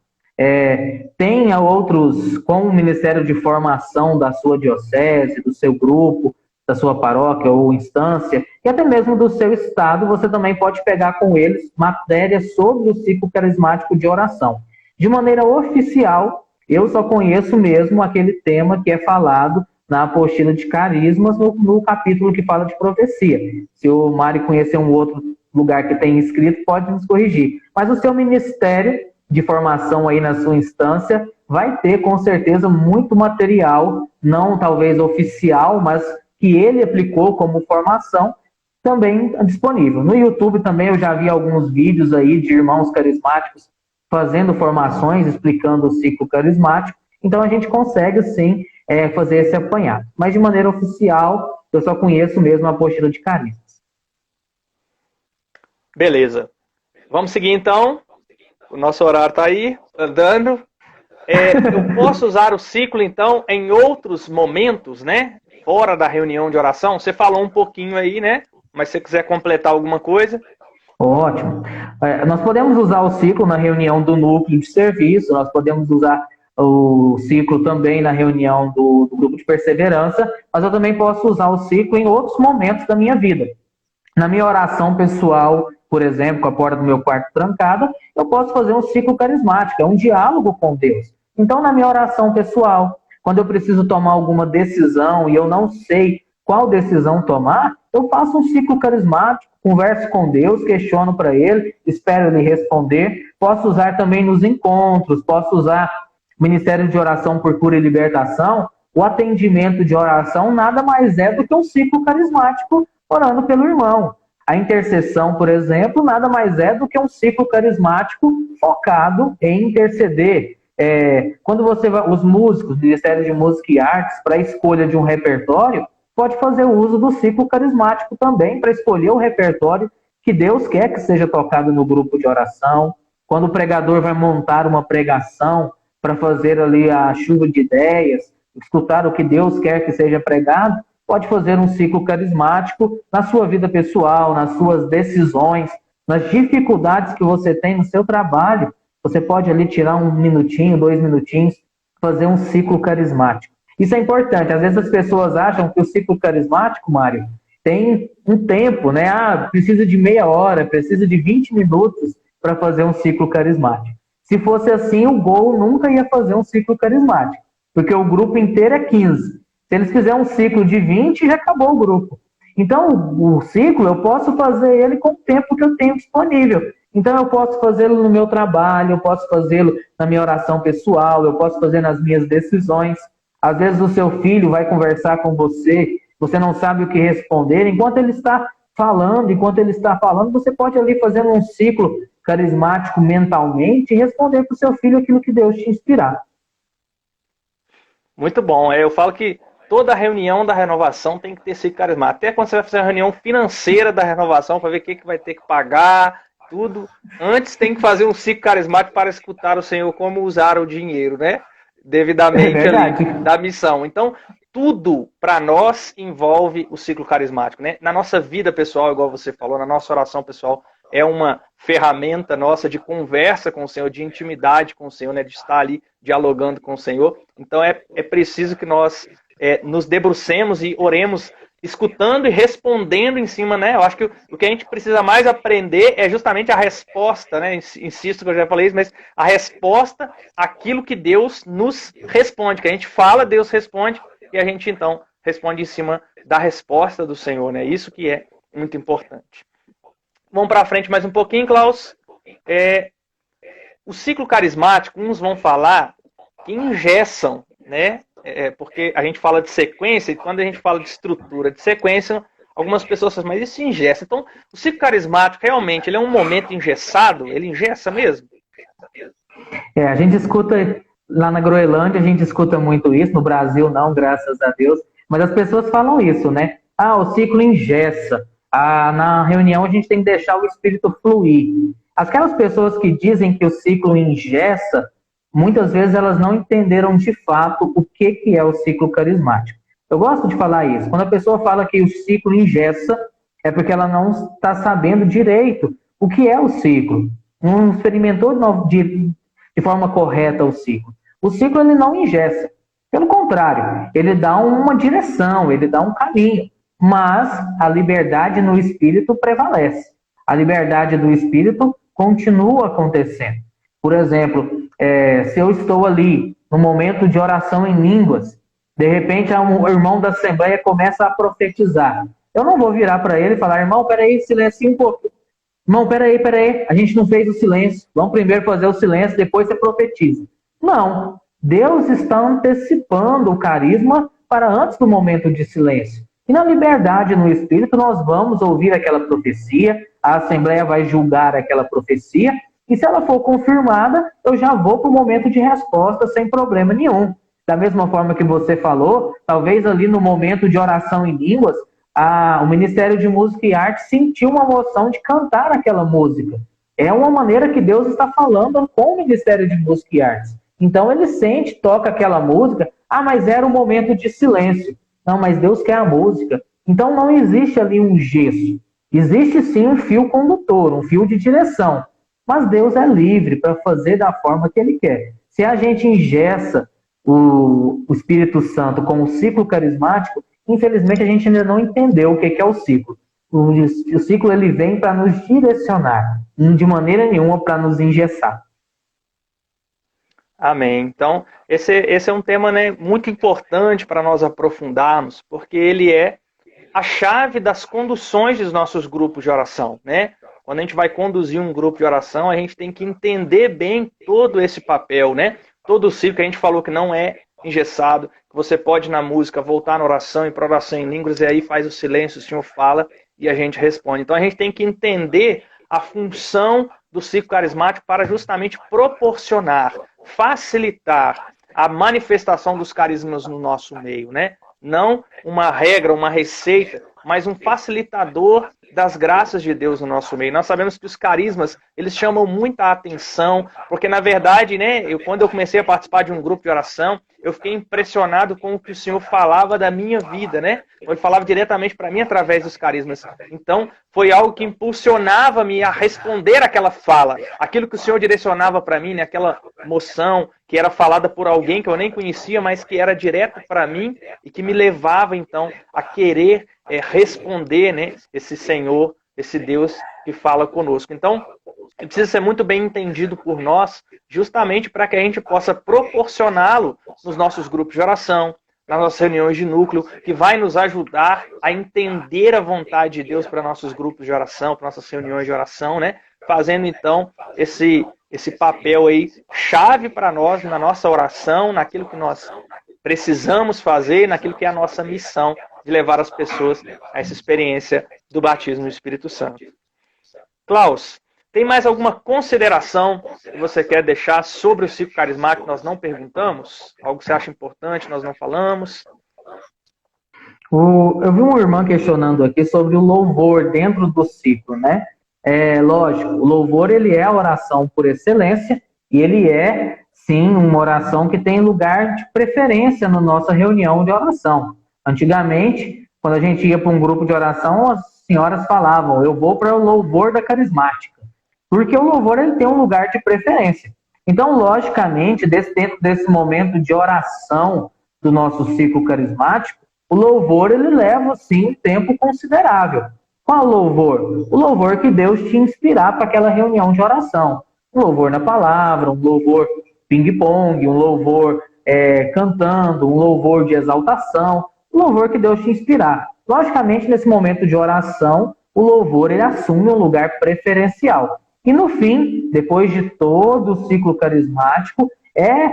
Tem outros, com o Ministério de Formação da sua diocese, do seu grupo, da sua paróquia ou instância, e até mesmo do seu estado, você também pode pegar com eles matérias sobre o ciclo carismático de oração. De maneira oficial, eu só conheço mesmo aquele tema que é falado na apostila de carismas, no capítulo que fala de profecia. Se o Mário conhecer um outro lugar que tem escrito, pode nos corrigir. Mas o seu ministério de formação aí na sua instância vai ter, com certeza, muito material, não talvez oficial, mas que ele aplicou como formação, também disponível. No YouTube também eu já vi alguns vídeos aí de irmãos carismáticos fazendo formações, explicando o ciclo carismático, então a gente consegue, sim, fazer esse apanhado. Mas de maneira oficial, eu só conheço mesmo a apostila de carismas. Beleza. Vamos seguir então. O nosso horário está aí, andando. Eu posso usar o ciclo, então, em outros momentos, né? Fora da reunião de oração? Você falou um pouquinho aí, né? Mas se você quiser completar alguma coisa. Ótimo. Nós podemos usar o ciclo na reunião do núcleo de serviço, nós podemos usar o ciclo também na reunião do grupo de perseverança, mas eu também posso usar o ciclo em outros momentos da minha vida. Na minha oração pessoal, por exemplo, com a porta do meu quarto trancada, eu posso fazer um ciclo carismático, é um diálogo com Deus. Então, na minha oração pessoal, quando eu preciso tomar alguma decisão e eu não sei qual decisão tomar, eu faço um ciclo carismático, converso com Deus, questiono para Ele, espero Ele responder. Posso usar também nos encontros, posso usar o Ministério de Oração por Cura e Libertação. O atendimento de oração nada mais é do que um ciclo carismático orando pelo irmão. A intercessão, por exemplo, nada mais é do que um ciclo carismático focado em interceder. Quando você vai, os músicos, Ministério de Música e Artes, para a escolha de um repertório, pode fazer o uso do ciclo carismático também para escolher o repertório que Deus quer que seja tocado no grupo de oração. Quando o pregador vai montar uma pregação para fazer ali a chuva de ideias, escutar o que Deus quer que seja pregado, pode fazer um ciclo carismático na sua vida pessoal, nas suas decisões, nas dificuldades que você tem no seu trabalho. Você pode ali tirar 1 minutinho, 2 minutinhos, fazer um ciclo carismático. Isso é importante. Às vezes as pessoas acham que o ciclo carismático, Mário, tem um tempo, né? Precisa de meia hora, precisa de 20 minutos para fazer um ciclo carismático. Se fosse assim, o Gol nunca ia fazer um ciclo carismático, porque o grupo inteiro é 15. Se eles fizerem um ciclo de 20, já acabou o grupo. Então, o ciclo, eu posso fazer ele com o tempo que eu tenho disponível. Então, eu posso fazê-lo no meu trabalho, eu posso fazê-lo na minha oração pessoal, eu posso fazer nas minhas decisões. Às vezes, o seu filho vai conversar com você, você não sabe o que responder. Enquanto ele está falando, você pode ali fazer um ciclo carismático mentalmente e responder para o seu filho aquilo que Deus te inspirar. Muito bom. Eu falo que toda reunião da renovação tem que ter ciclo carismático. Até quando você vai fazer a reunião financeira da renovação, para ver o que vai ter que pagar, tudo. Antes tem que fazer um ciclo carismático para escutar o Senhor como usar o dinheiro, né? Devidamente ali, da missão. Então, tudo para nós envolve o ciclo carismático, né? Na nossa vida pessoal, igual você falou, na nossa oração pessoal, é uma ferramenta nossa de conversa com o Senhor, de intimidade com o Senhor, né? De estar ali dialogando com o Senhor. Então, é preciso que nós nos debrucemos e oremos escutando e respondendo em cima, né? Eu acho que o que a gente precisa mais aprender é justamente a resposta, né? Insisto que eu já falei isso, mas a resposta àquilo que Deus nos responde, que a gente fala, Deus responde, e a gente então responde em cima da resposta do Senhor, né? Isso que é muito importante. Vamos para frente mais um pouquinho, Klaus. O ciclo carismático, uns vão falar que engessam, né? Porque a gente fala de sequência, e quando a gente fala de estrutura de sequência, algumas pessoas falam, mas isso engessa. Então, o ciclo carismático, realmente, ele é um momento engessado? Ele engessa mesmo? A gente escuta, lá na Groenlândia, a gente escuta muito isso, no Brasil não, graças a Deus, mas as pessoas falam isso, né? Ah, o ciclo engessa. Ah, na reunião a gente tem que deixar o espírito fluir. Aquelas pessoas que dizem que o ciclo engessa, muitas vezes elas não entenderam de fato o que é o ciclo carismático. Eu gosto de falar isso. Quando a pessoa fala que o ciclo engessa, é porque ela não está sabendo direito o que é o ciclo. Não experimentou de forma correta o ciclo. O ciclo ele não engessa. Pelo contrário, ele dá uma direção, ele dá um caminho. Mas a liberdade no espírito prevalece. A liberdade do espírito continua acontecendo. Por exemplo, se eu estou ali no momento de oração em línguas, de repente um irmão da Assembleia começa a profetizar. Eu não vou virar para ele e falar, irmão, peraí, silêncio um pouco. Irmão, peraí, a gente não fez o silêncio. Vamos primeiro fazer o silêncio, depois você profetiza. Não, Deus está antecipando o carisma para antes do momento de silêncio. E na liberdade no Espírito nós vamos ouvir aquela profecia, a Assembleia vai julgar aquela profecia, e se ela for confirmada, eu já vou para o momento de resposta sem problema nenhum. Da mesma forma que você falou, talvez ali no momento de oração em línguas, o Ministério de Música e Arte sentiu uma emoção de cantar aquela música. É uma maneira que Deus está falando com o Ministério de Música e Artes. Então ele sente, toca aquela música, mas era um momento de silêncio. Não, mas Deus quer a música. Então não existe ali um gesso. Existe sim um fio condutor, um fio de direção. Mas Deus é livre para fazer da forma que Ele quer. Se a gente engessa o Espírito Santo com o ciclo carismático, infelizmente a gente ainda não entendeu o que é o ciclo. O ciclo ele vem para nos direcionar, de maneira nenhuma para nos engessar. Amém. Então, esse é um tema, né, muito importante para nós aprofundarmos, porque ele é a chave das conduções dos nossos grupos de oração, né? Quando a gente vai conduzir um grupo de oração, a gente tem que entender bem todo esse papel, né? Todo o ciclo que a gente falou que não é engessado, que você pode na música voltar na oração e para oração em línguas, e aí faz o silêncio, o Senhor fala e a gente responde. Então a gente tem que entender a função do ciclo carismático para justamente proporcionar, facilitar a manifestação dos carismas no nosso meio, né? Não uma regra, uma receita, mas um facilitador das graças de Deus no nosso meio. Nós sabemos que os carismas, eles chamam muita atenção, porque na verdade, né, quando eu comecei a participar de um grupo de oração, eu fiquei impressionado com o que o Senhor falava da minha vida, né? Ele falava diretamente para mim através dos carismas. Então, foi algo que impulsionava-me a responder aquela fala. Aquilo que o Senhor direcionava para mim, né? Aquela moção que era falada por alguém que eu nem conhecia, mas que era direto para mim e que me levava, então, a querer responder, né? Esse Senhor, esse Deus que fala conosco. Então, ele precisa ser muito bem entendido por nós, justamente para que a gente possa proporcioná-lo nos nossos grupos de oração, nas nossas reuniões de núcleo, que vai nos ajudar a entender a vontade de Deus para nossos grupos de oração, para nossas reuniões de oração, né? Fazendo então esse papel aí chave para nós na nossa oração, naquilo que nós precisamos fazer, naquilo que é a nossa missão de levar as pessoas a essa experiência do batismo no Espírito Santo. Klaus, tem mais alguma consideração que você quer deixar sobre o ciclo carismático que nós não perguntamos? Algo que você acha importante, nós não falamos? Eu vi uma irmã questionando aqui sobre o louvor dentro do ciclo, né? Lógico, o louvor ele é a oração por excelência e ele é, sim, uma oração que tem lugar de preferência na nossa reunião de oração. Antigamente, quando a gente ia para um grupo de oração, as senhoras falavam, eu vou para o louvor da carismática. Porque o louvor ele tem um lugar de preferência. Então, logicamente, dentro desse momento de oração do nosso ciclo carismático, o louvor ele leva, sim, um tempo considerável. Qual louvor? O louvor que Deus te inspirar para aquela reunião de oração. Um louvor na palavra, um louvor ping-pong, um louvor cantando, um louvor de exaltação, um louvor que Deus te inspirar. Logicamente, nesse momento de oração, o louvor ele assume um lugar preferencial. E no fim, depois de todo o ciclo carismático, é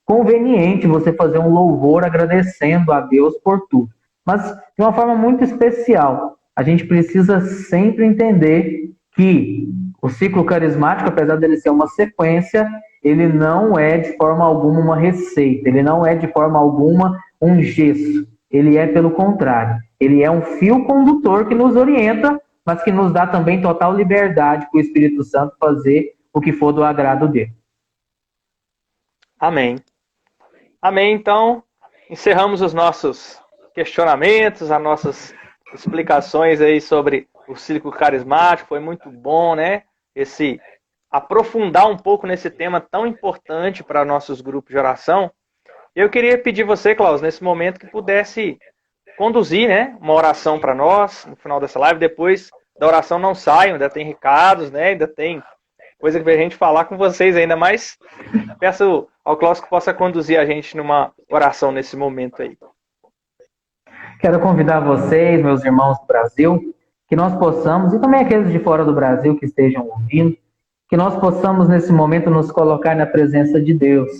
conveniente você fazer um louvor agradecendo a Deus por tudo. Mas de uma forma muito especial. a gente precisa sempre entender que o ciclo carismático, apesar dele ser uma sequência, ele não é de forma alguma uma receita, ele não é de forma alguma um gesso. Ele é, pelo contrário, ele é um fio condutor que nos orienta, mas que nos dá também total liberdade para o Espírito Santo fazer o que for do agrado dele. Amém. Amém. Então, encerramos os nossos questionamentos, as nossas explicações aí sobre o ciclo carismático. Foi muito bom, né? Aprofundar um pouco nesse tema tão importante para nossos grupos de oração. Eu queria pedir você, Klaus, nesse momento, que pudesse conduzir, né, uma oração para nós no final dessa live. Depois da oração não saiam, ainda tem recados, né? Ainda tem coisa que a gente falar com vocês ainda, mas peço ao Klaus que possa conduzir a gente numa oração nesse momento aí. Quero convidar vocês, meus irmãos do Brasil, que nós possamos, e também aqueles de fora do Brasil que estejam ouvindo, que nós possamos nesse momento nos colocar na presença de Deus.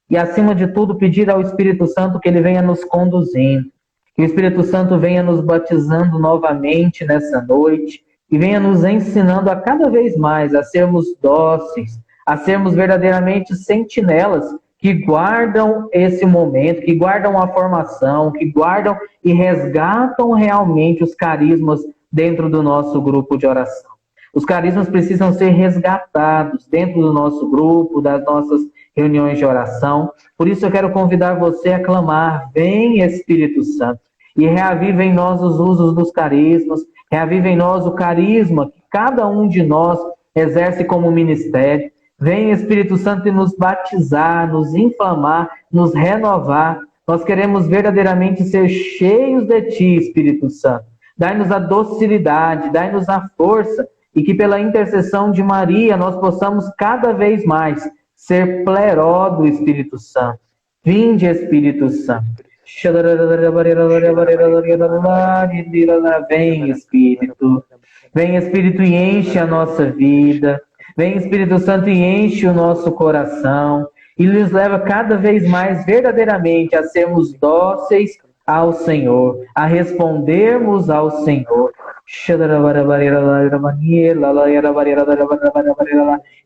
E acima de tudo pedir ao Espírito Santo que ele venha nos conduzindo, que o Espírito Santo venha nos batizando novamente nessa noite, e venha nos ensinando a cada vez mais a sermos dóceis, a sermos verdadeiramente sentinelas que guardam esse momento, que guardam a formação, que guardam e resgatam realmente os carismas dentro do nosso grupo de oração. Os carismas precisam ser resgatados dentro do nosso grupo, das nossas reuniões de oração. Por isso eu quero convidar você a clamar: vem Espírito Santo, e reaviva em nós os usos dos carismas, reaviva em nós o carisma que cada um de nós exerce como ministério. Vem Espírito Santo e nos batizar, nos inflamar, nos renovar. Nós queremos verdadeiramente ser cheios de Ti, Espírito Santo. Dai-nos a docilidade, dai-nos a força, e que pela intercessão de Maria nós possamos cada vez mais ser pleró do Espírito Santo. Vinde, Espírito Santo. Vem, Espírito. Vem, Espírito, e enche a nossa vida. Vem, Espírito Santo, e enche o nosso coração. E nos leva cada vez mais verdadeiramente a sermos dóceis ao Senhor, a respondermos ao Senhor.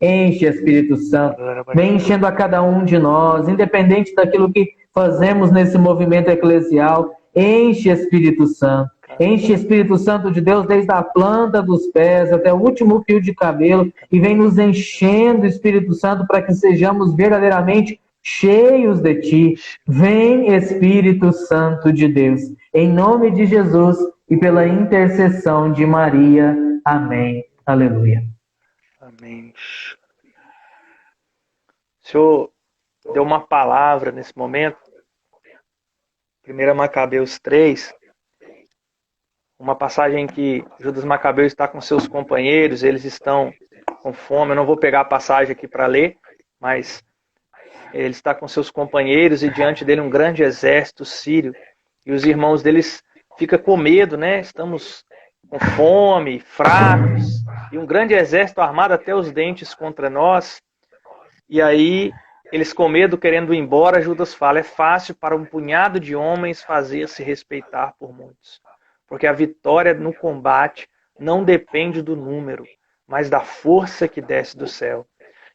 Enche, Espírito Santo. Vem enchendo a cada um de nós, independente daquilo que fazemos nesse movimento eclesial. Enche, Espírito Santo. Enche, Espírito Santo de Deus, desde a planta dos pés até o último fio de cabelo, e vem nos enchendo, Espírito Santo, para que sejamos verdadeiramente cheios de Ti. Vem, Espírito Santo de Deus, em nome de Jesus e pela intercessão de Maria. Amém. Aleluia. Amém. O Senhor deu uma palavra nesse momento. 1 Macabeus 3, uma passagem que Judas Macabeu está com seus companheiros, eles estão com fome. Eu não vou pegar a passagem aqui para ler, mas ele está com seus companheiros e diante dele um grande exército sírio. E os irmãos deles ficam com medo, né? Estamos com fome, fracos, e um grande exército armado até os dentes contra nós. E aí, eles com medo, querendo ir embora, Judas fala: é fácil para um punhado de homens fazer-se respeitar por muitos. Porque a vitória no combate não depende do número, mas da força que desce do céu.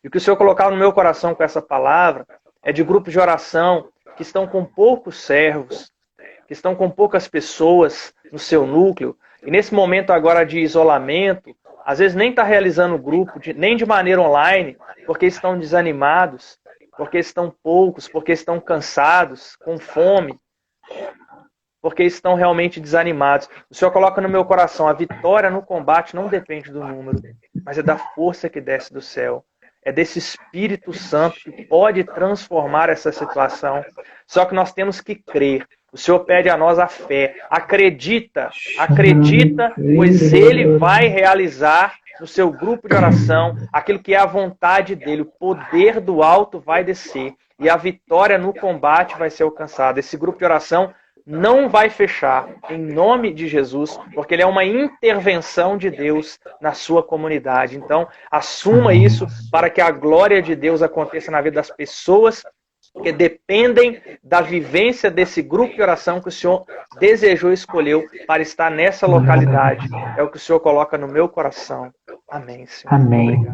E o que o Senhor colocava no meu coração com essa palavra é de grupos de oração que estão com poucos servos, que estão com poucas pessoas no seu núcleo, e nesse momento agora de isolamento, às vezes nem está realizando grupo, nem de maneira online, porque estão desanimados, porque estão poucos, porque estão cansados, com fome, porque estão realmente desanimados. O Senhor coloca no meu coração: a vitória no combate não depende do número, mas é da força que desce do céu. É desse Espírito Santo que pode transformar essa situação. Só que nós temos que crer. O Senhor pede a nós a fé. Acredita, pois Ele vai realizar no seu grupo de oração aquilo que é a vontade dEle. O poder do alto vai descer e a vitória no combate vai ser alcançada. Esse grupo de oração não vai fechar, em nome de Jesus, porque ele é uma intervenção de Deus na sua comunidade. Então, assuma isso para que a glória de Deus aconteça na vida das pessoas que dependem da vivência desse grupo de oração que o Senhor desejou e escolheu para estar nessa localidade. É o que o Senhor coloca no meu coração. Amém, Senhor. Amém.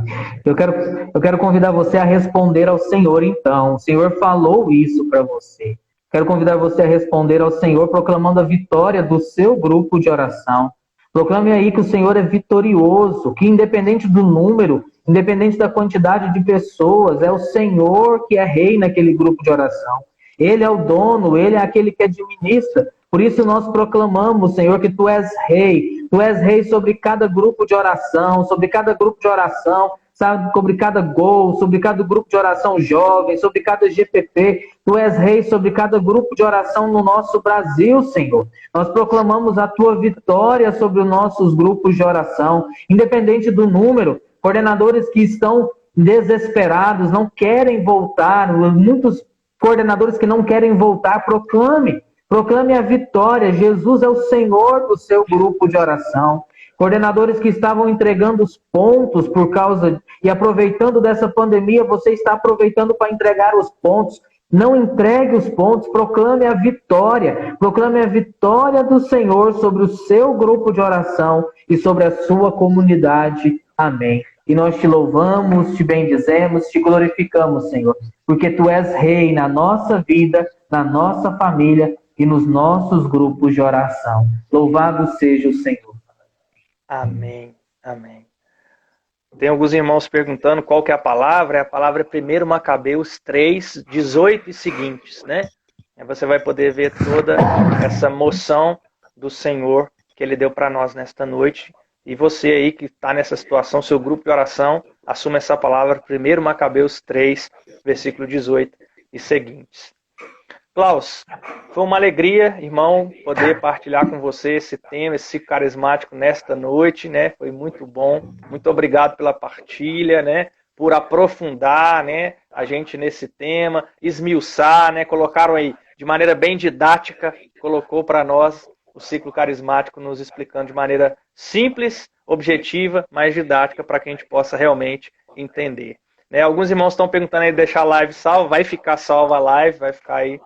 Eu quero convidar você a responder ao Senhor, então. O Senhor falou isso para você. Quero convidar você a responder ao Senhor, proclamando a vitória do seu grupo de oração. Proclame aí que o Senhor é vitorioso, que independente do número, independente da quantidade de pessoas, é o Senhor que é rei naquele grupo de oração. Ele é o dono, ele é aquele que administra. Por isso nós proclamamos, Senhor, que Tu és rei. Tu és rei sobre cada grupo de oração, sobre cada grupo de oração, sabe, sobre cada gol, sobre cada grupo de oração jovem, sobre cada GPP. Tu és rei sobre cada grupo de oração no nosso Brasil, Senhor. Nós proclamamos a Tua vitória sobre os nossos grupos de oração, independente do número. Coordenadores que estão desesperados, não querem voltar, muitos coordenadores que não querem voltar, proclame a vitória. Jesus é o Senhor do seu grupo de oração. Coordenadores que estavam entregando os pontos por causa e aproveitando dessa pandemia, você está aproveitando para entregar os pontos. Não entregue os pontos, proclame a vitória. Proclame a vitória do Senhor sobre o seu grupo de oração e sobre a sua comunidade. Amém. E nós te louvamos, te bendizemos, te glorificamos, Senhor, porque Tu és rei na nossa vida, na nossa família e nos nossos grupos de oração. Louvado seja o Senhor. Amém, amém. Tem alguns irmãos perguntando qual que é a palavra. A palavra é 1 Macabeus 3, 18 e seguintes, né? Aí você vai poder ver toda essa moção do Senhor que Ele deu para nós nesta noite. E você aí que está nessa situação, seu grupo de oração, assuma essa palavra, 1 Macabeus 3, versículo 18 e seguintes. Klaus, foi uma alegria, irmão, poder partilhar com você esse tema, esse ciclo carismático nesta noite, né? Foi muito bom. Muito obrigado pela partilha, né? Por aprofundar, né, a gente nesse tema, esmiuçar, né? Colocaram aí de maneira bem didática, colocou para nós o ciclo carismático, nos explicando de maneira simples, objetiva, mas didática, para que a gente possa realmente entender. Né? Alguns irmãos estão perguntando aí de deixar a live salva, vai ficar salva a live, vai ficar aí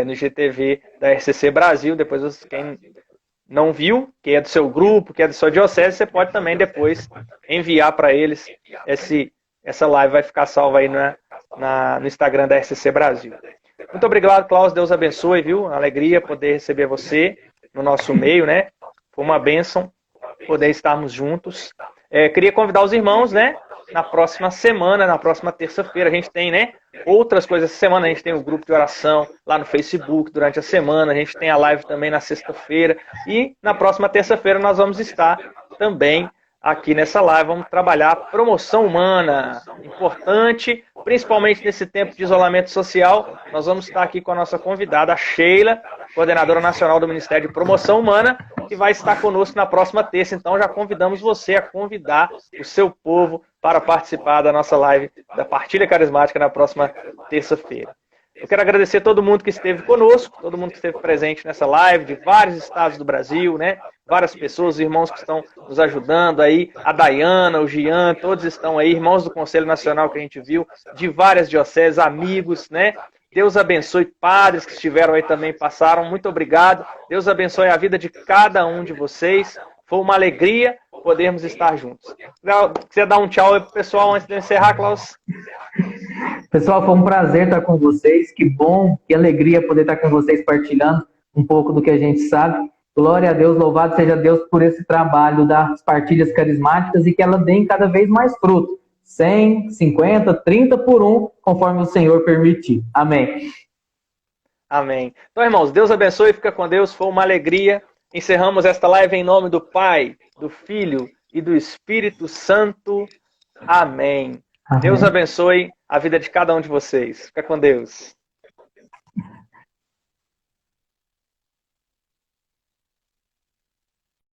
no GTV da RCC Brasil. Depois, quem não viu, que é do seu grupo, que é da sua diocese, você pode também depois enviar para eles. Essa live vai ficar salva aí no Instagram da RCC Brasil. Muito obrigado, Klaus. Deus abençoe, viu? Uma alegria poder receber você no nosso meio, né? Foi uma bênção poder estarmos juntos. Queria convidar os irmãos, né? Na próxima semana, na próxima terça-feira, a gente tem, né? Outras coisas essa semana. A gente tem o grupo de oração lá no Facebook durante a semana. A gente tem a live também na sexta-feira. E na próxima terça-feira nós vamos estar também aqui nessa live. Vamos trabalhar a promoção humana. Importante, principalmente nesse tempo de isolamento social. Nós vamos estar aqui com a nossa convidada, a Sheila, coordenadora nacional do Ministério de Promoção Humana, que vai estar conosco na próxima terça. Então já convidamos você a convidar o seu povo para participar da nossa live da Partilha Carismática na próxima terça-feira. Eu quero agradecer a todo mundo que esteve conosco, todo mundo que esteve presente nessa live, de vários estados do Brasil, né? Várias pessoas, irmãos que estão nos ajudando aí, a Dayana, o Gian, todos estão aí, irmãos do Conselho Nacional que a gente viu, de várias dioceses, amigos, né? Deus abençoe padres que estiveram aí também, passaram, muito obrigado. Deus abençoe a vida de cada um de vocês. Foi uma alegria podermos estar juntos. Você dar um tchau aí pro pessoal antes de eu encerrar, Klaus? Pessoal, foi um prazer estar com vocês. Que bom, que alegria poder estar com vocês partilhando um pouco do que a gente sabe. Glória a Deus, louvado seja Deus por esse trabalho das partilhas carismáticas e que ela dê cada vez mais fruto. 100, 50, 30 por um, conforme o Senhor permitir. Amém. Amém. Então, irmãos, Deus abençoe, fica com Deus. Foi uma alegria. Encerramos esta live em nome do Pai, do Filho e do Espírito Santo. Amém. Amém. Deus abençoe a vida de cada um de vocês. Fica com Deus.